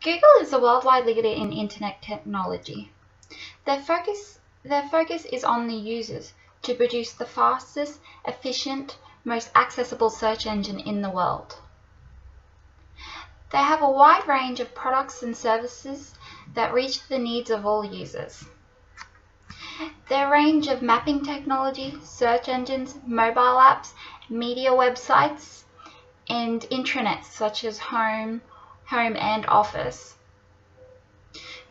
Google is a worldwide leader in internet technology. Their focus is on the users to produce the fastest, efficient, most accessible search engine in the world. They have a wide range of products and services that reach the needs of all users. Their range of mapping technology, search engines, mobile apps, media websites, and intranets such as home and office.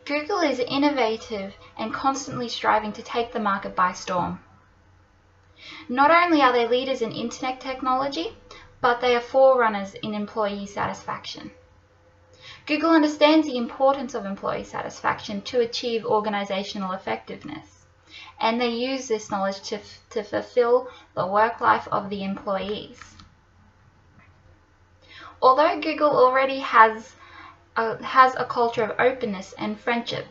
Google is innovative and constantly striving to take the market by storm. Not only are they leaders in internet technology, but they are forerunners in employee satisfaction. Google understands the importance of employee satisfaction to achieve organizational effectiveness, and they use this knowledge to fulfill the work life of the employees. Although Google already has a culture of openness and friendship,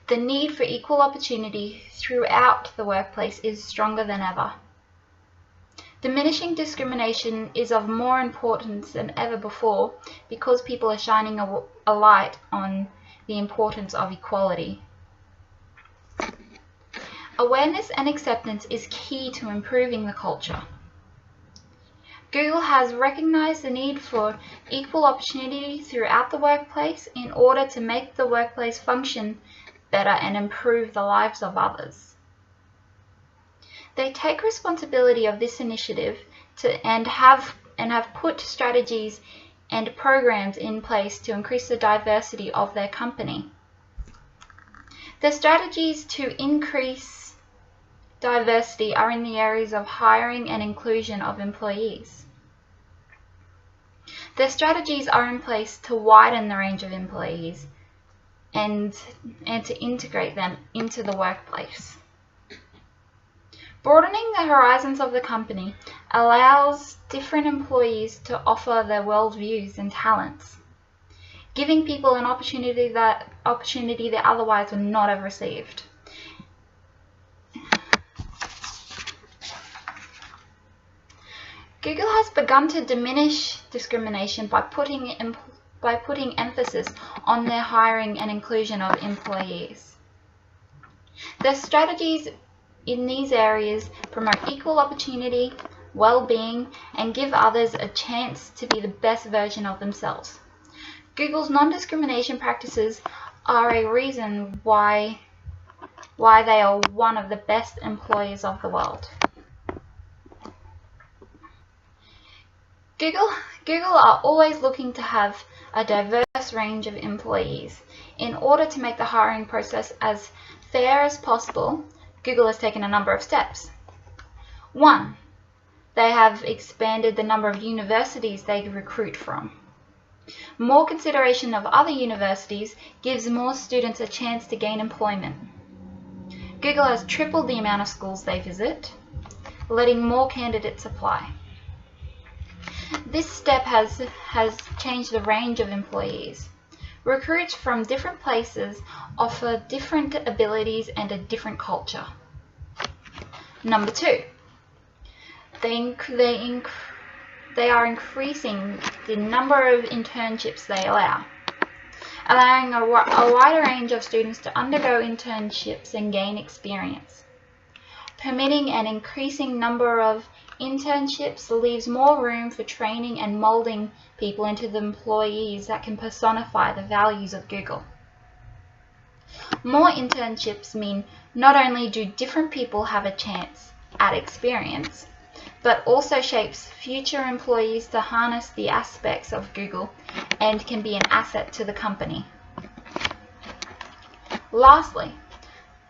the need for equal opportunity throughout the workplace is stronger than ever. Diminishing discrimination is of more importance than ever before because people are shining a light on the importance of equality. Awareness and acceptance is key to improving the culture. Google has recognized the need for equal opportunity throughout the workplace in order to make the workplace function better and improve the lives of others. They take responsibility of this initiative and have put strategies and programs in place to increase the diversity of their company. The strategies to increase diversity are in the areas of hiring and inclusion of employees. Their strategies are in place to widen the range of employees and to integrate them into the workplace. Broadening the horizons of the company allows different employees to offer their worldviews and talents, giving people an opportunity they otherwise would not have received. Google has begun to diminish discrimination by putting emphasis on their hiring and inclusion of employees. Their strategies in these areas promote equal opportunity, well-being, and give others a chance to be the best version of themselves. Google's non-discrimination practices are a reason why they are one of the best employers of the world. Google are always looking to have a diverse range of employees. In order to make the hiring process as fair as possible, Google has taken a number of steps. 1. They have expanded the number of universities they recruit from. More consideration of other universities gives more students a chance to gain employment. Google has tripled the amount of schools they visit, letting more candidates apply. This step has changed the range of employees. Recruits from different places offer different abilities and a different culture. Number 2, they are increasing the number of internships they allow, allowing a wider range of students to undergo internships and gain experience. Permitting an increasing number of internships leaves more room for training and molding people into the employees that can personify the values of Google. More internships mean not only do different people have a chance at experience, but also shapes future employees to harness the aspects of Google and can be an asset to the company. Lastly,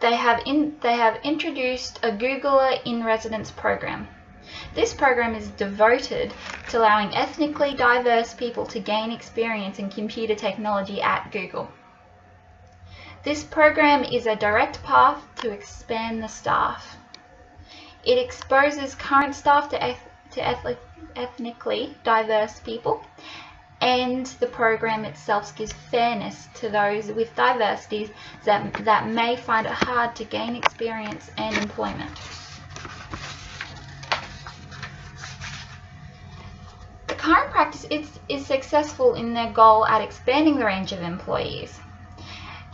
they have introduced a Googler in Residence program. This program is devoted to allowing ethnically diverse people to gain experience in computer technology at Google. This program is a direct path to expand the staff. It exposes current staff to ethnically diverse people, and the program itself gives fairness to those with diversities that may find it hard to gain experience and employment. The current practice is successful in their goal at expanding the range of employees.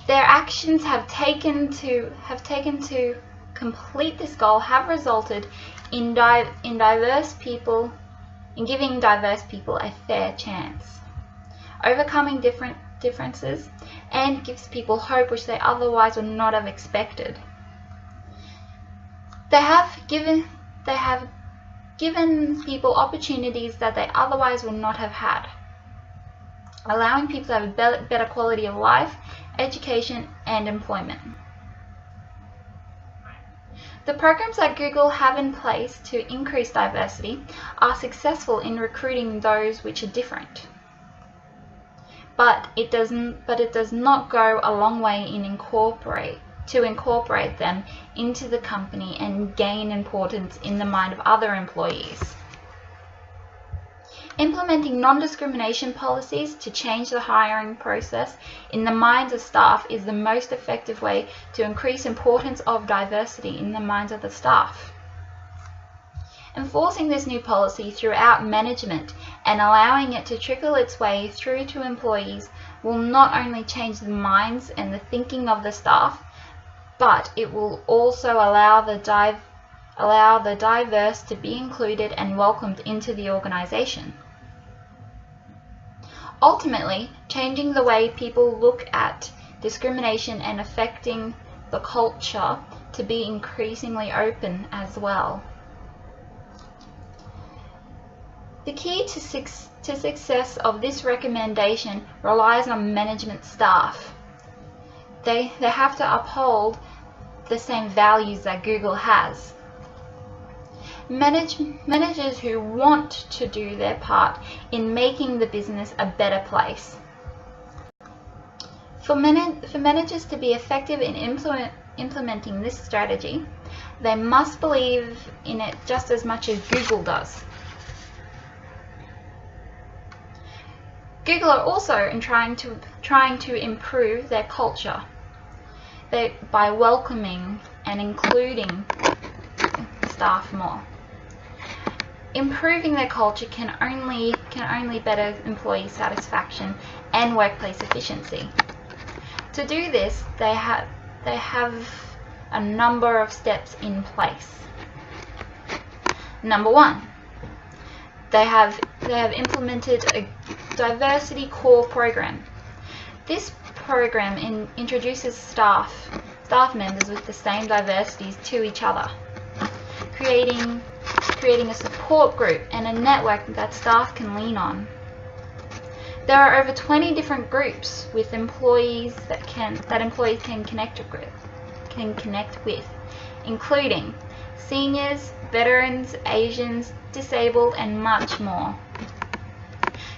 Their actions have taken to complete this goal have resulted in giving diverse people a fair chance, overcoming differences, and gives people hope which they otherwise would not have expected. They have given people opportunities that they otherwise would not have had, allowing people to have a better quality of life, education, and employment. The programs that Google have in place to increase diversity are successful in recruiting those which are different. But it does not go a long way in incorporate them into the company and gain importance in the mind of other employees. Implementing non-discrimination policies to change the hiring process in the minds of staff is the most effective way to increase importance of diversity in the minds of the staff. Enforcing this new policy throughout management and allowing it to trickle its way through to employees will not only change the minds and the thinking of the staff, but it will also allow the diverse to be included and welcomed into the organization. Ultimately, changing the way people look at discrimination and affecting the culture to be increasingly open as well. The key to success of this recommendation relies on management staff. They have to uphold the same values that Google has. Managers who want to do their part in making the business a better place. For managers to be effective in implementing this strategy, they must believe in it just as much as Google does. Google are also trying to improve their culture by welcoming and including staff more. Improving their culture can only better employee satisfaction and workplace efficiency. To do this, they have a number of steps in place. Number one, they have implemented a diversity core program. This program introduces staff members with the same diversities to each other, creating a support group and a network that staff can lean on. There are over 20 different groups with employees that employees can connect with, including seniors, veterans, Asians, disabled, and much more.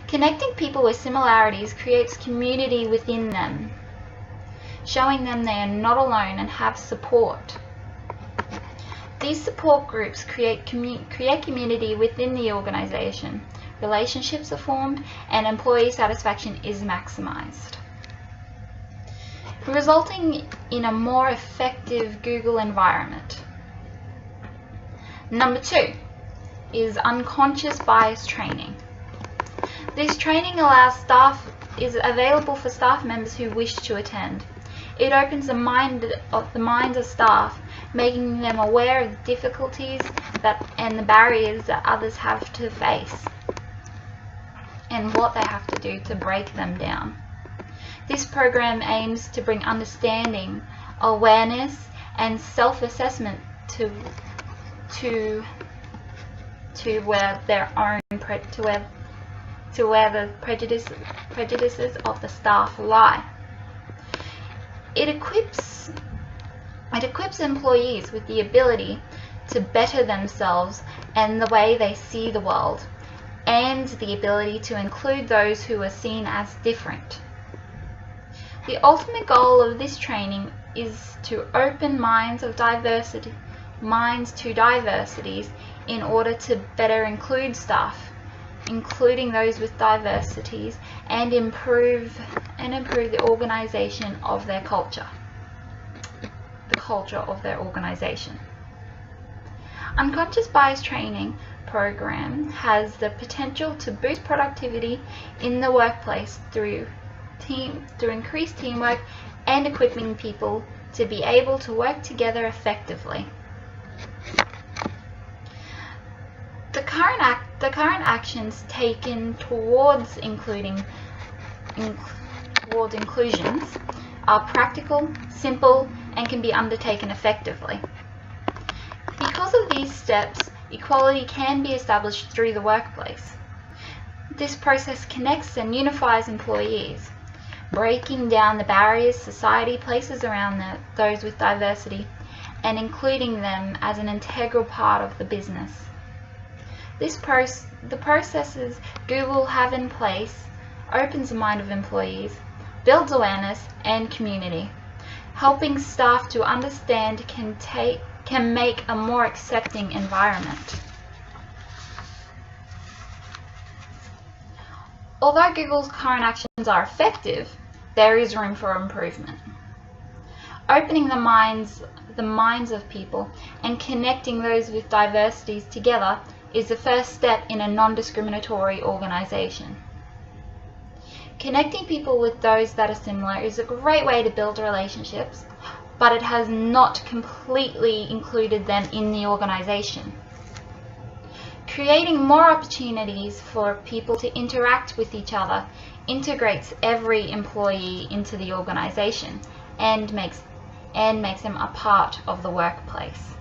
Connecting people with similarities creates community within them, showing them they are not alone and have support. These support groups create community within the organization. Relationships are formed and employee satisfaction is maximized, resulting in a more effective Google environment. Number two is unconscious bias training. This training is available for staff members who wish to attend. It opens the minds of staff, making them aware of the difficulties and the barriers that others have to face, and what they have to do to break them down. This program aims to bring understanding, awareness, and self-assessment to where the prejudices of the staff lie. It equips employees with the ability to better themselves and the way they see the world, and the ability to include those who are seen as different. The ultimate goal of this training is to open minds to diversities in order to better include staff, including those with diversities, and improve the organization of their culture. The culture of their organization. Unconscious bias training program has the potential to boost productivity in the workplace through increased teamwork and equipping people to be able to work together effectively. The current actions taken towards inclusions are practical, simple, and can be undertaken effectively. Because of these steps, equality can be established through the workplace. This process connects and unifies employees, breaking down the barriers society places around those with diversity and including them as an integral part of the business. The processes Google have in place opens the mind of employees, builds awareness and community. Helping staff to understand can make a more accepting environment. Although Google's current actions are effective, there is room for improvement. Opening the minds of people and connecting those with diversities together is the first step in a non-discriminatory organization. Connecting people with those that are similar is a great way to build relationships, but it has not completely included them in the organization. Creating more opportunities for people to interact with each other integrates every employee into the organization and makes them a part of the workplace.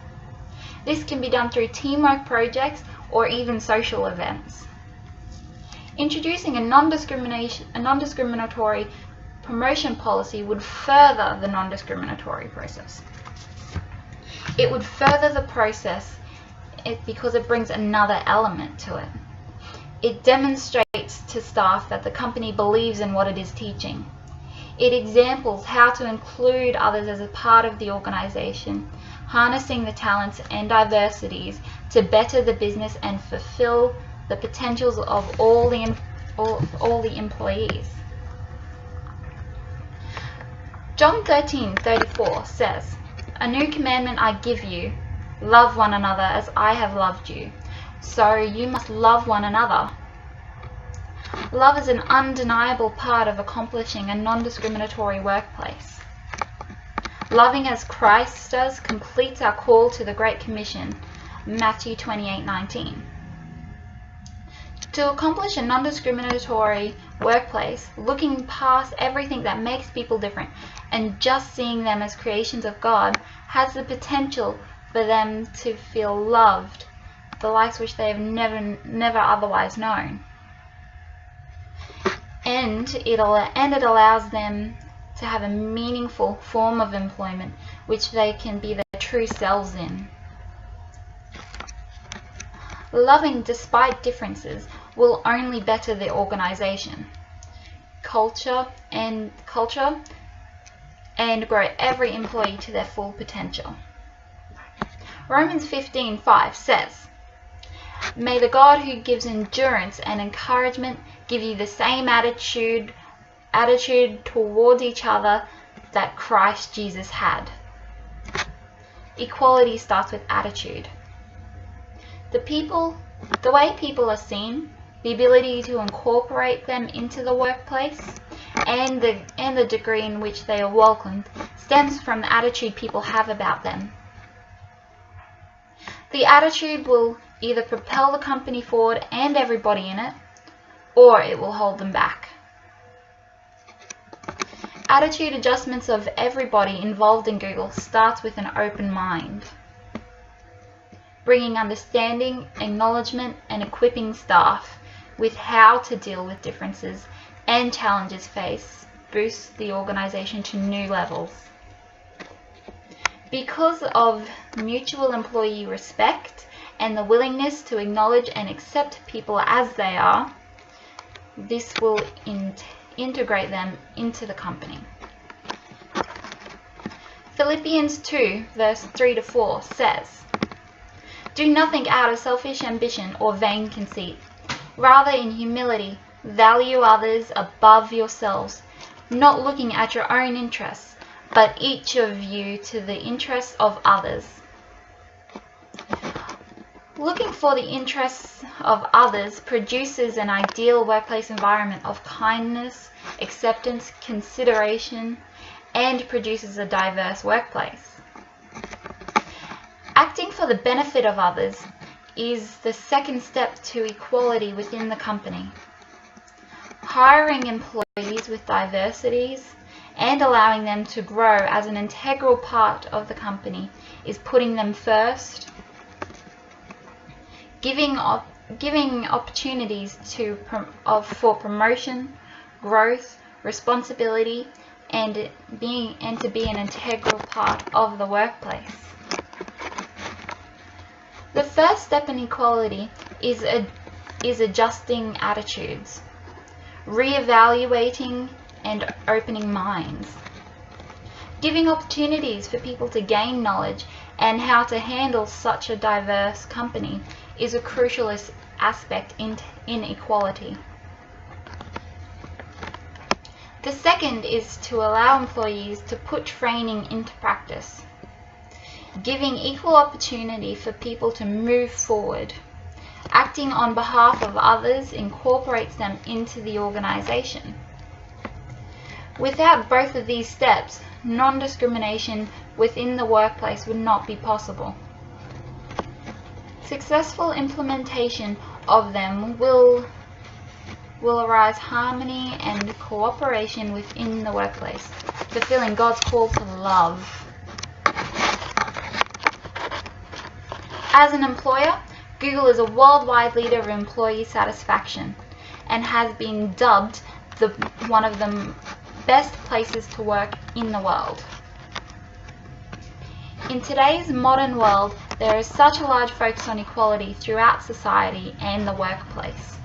This can be done through teamwork projects or even social events. Introducing a non-discriminatory promotion policy would further the non-discriminatory process. It would further the process because it brings another element to it. It demonstrates to staff that the company believes in what it is teaching. It examples how to include others as a part of the organization, harnessing the talents and diversities to better the business and fulfill the potentials of all the employees. John 13:34 says, "A new commandment I give you, love one another as I have loved you. So you must love one another." Love is an undeniable part of accomplishing a non-discriminatory workplace. Loving as Christ does completes our call to the Great Commission, Matthew 28:19. To accomplish a non-discriminatory workplace, looking past everything that makes people different and just seeing them as creations of God has the potential for them to feel loved, the likes which they have never otherwise known. And it allows them to have a meaningful form of employment which they can be their true selves in. Loving despite differences will only better the organization, culture and grow every employee to their full potential. Romans 15:5 says, "May the God who gives endurance and encouragement give you the same attitude towards each other that Christ Jesus had." Equality starts with attitude. The way people are seen, the ability to incorporate them into the workplace, and the degree in which they are welcomed stems from the attitude people have about them. The attitude will either propel the company forward and everybody in it, or it will hold them back. Attitude adjustments of everybody involved in Google starts with an open mind. Bringing understanding, acknowledgement, and equipping staff with how to deal with differences and challenges faced boosts the organization to new levels. Because of mutual employee respect and the willingness to acknowledge and accept people as they are, this will integrate them into the company. Philippians 2 verse 3-4 says, "Do nothing out of selfish ambition or vain conceit. Rather, in humility, value others above yourselves, not looking at your own interests, but each of you to the interests of others." Looking for the interests of others produces an ideal workplace environment of kindness, acceptance, consideration, and produces a diverse workplace. Acting for the benefit of others is the second step to equality within the company. Hiring employees with diversities and allowing them to grow as an integral part of the company is putting them first. Giving opportunities for promotion, growth, responsibility, and to be an integral part of the workplace. The first step in equality is adjusting attitudes, re-evaluating and opening minds. Giving opportunities for people to gain knowledge and how to handle such a diverse company is a crucial aspect in equality. The second is to allow employees to put training into practice. Giving equal opportunity for people to move forward. Acting on behalf of others incorporates them into the organization. Without both of these steps, non-discrimination within the workplace would not be possible. Successful implementation of them will arise harmony and cooperation within the workplace, fulfilling God's call to love. As an employer, Google is a worldwide leader of employee satisfaction and has been dubbed one of the best places to work in the world. In today's modern world, there is such a large focus on equality throughout society and the workplace.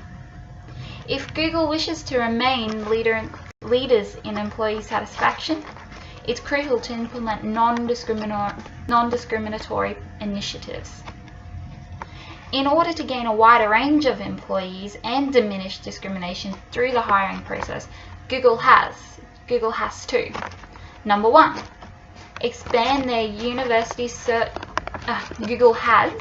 If Google wishes to remain leaders in employee satisfaction, it's crucial to implement non-discriminatory initiatives. In order to gain a wider range of employees and diminish discrimination through the hiring process, Google has to. Number 1, expand their university search. Google has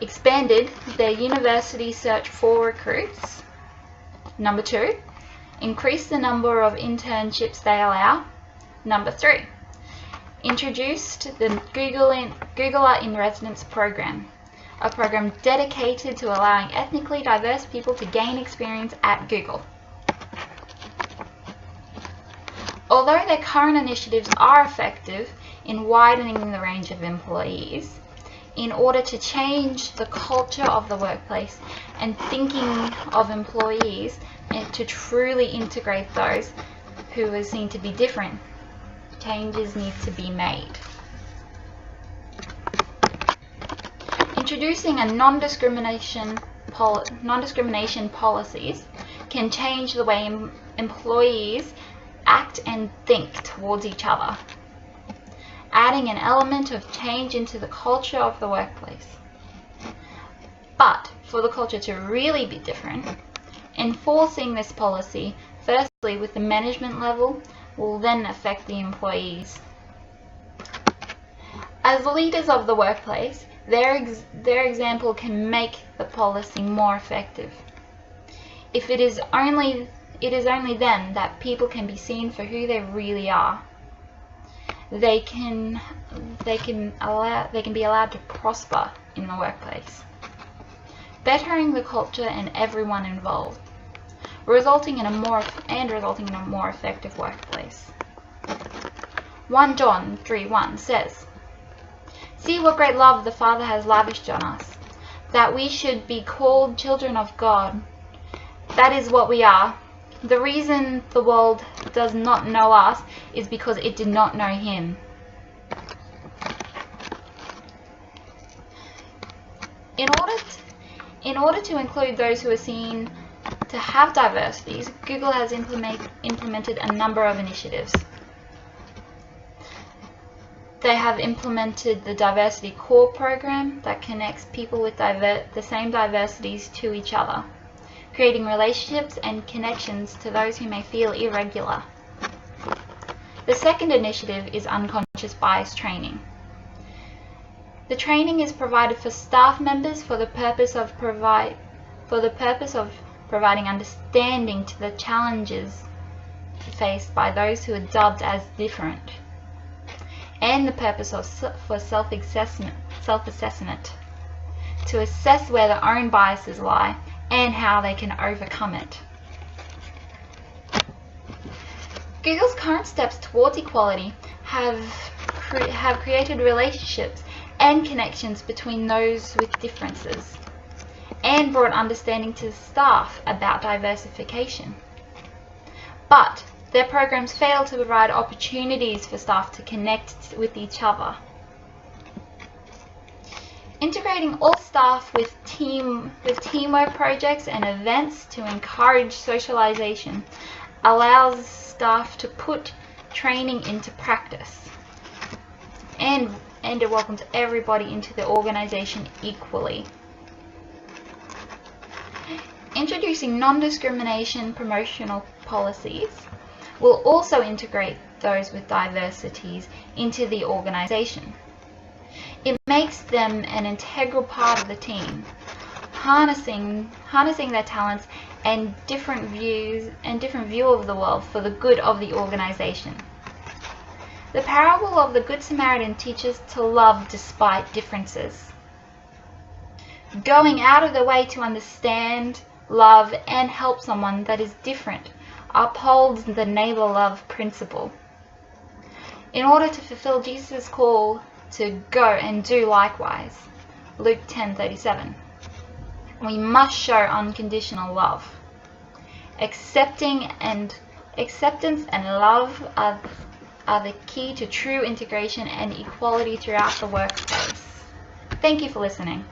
expanded their university search for recruits. Number 2, increase the number of internships they allow. Number 3, introduced the Googler in Residence program, a program dedicated to allowing ethnically diverse people to gain experience at Google. Although their current initiatives are effective in widening the range of employees, in order to change the culture of the workplace and thinking of employees and to truly integrate those who are seen to be different, changes need to be made. Introducing a non-discrimination policies can change the way employees act and think towards each other, adding an element of change into the culture of the workplace. But for the culture to really be different, enforcing this policy, firstly with the management level, will then affect the employees. As leaders of the workplace, their example can make the policy more effective. It is only then that people can be seen for who they really are. They can be allowed to prosper in the workplace, bettering the culture and everyone involved, resulting in a more effective workplace. 1 John 3:1 says, "See what great love the Father has lavished on us, that we should be called children of God. That is what we are. The reason the world does not know us is because it did not know Him." In order to include those who are seen to have diversities, Google has implemented a number of initiatives. They have implemented the Diversity Core program that connects people with the same diversities to each other, creating relationships and connections to those who may feel irregular. The second initiative is unconscious bias training. The training is provided for staff members for the purpose of providing understanding to the challenges faced by those who are dubbed as different, and the purpose for self-assessment to assess where their own biases lie and how they can overcome it. Google's current steps towards equality have created relationships and connections between those with differences, and brought understanding to staff about diversification. But their programs fail to provide opportunities for staff to connect with each other. Integrating all staff with teamwork projects and events to encourage socialization allows staff to put training into practice, and it welcomes everybody into the organization equally. Introducing non-discrimination promotional policies will also integrate those with diversities into the organization. It makes them an integral part of the team, harnessing their talents and different view of the world for the good of the organization. The parable of the Good Samaritan teaches to love despite differences. Going out of the way to understand, love, and help someone that is different upholds the neighbor love principle. In order to fulfill Jesus' call to go and do likewise, Luke 10:37, we must show unconditional love. Acceptance and love are the key to true integration and equality throughout the workplace. Thank you for listening.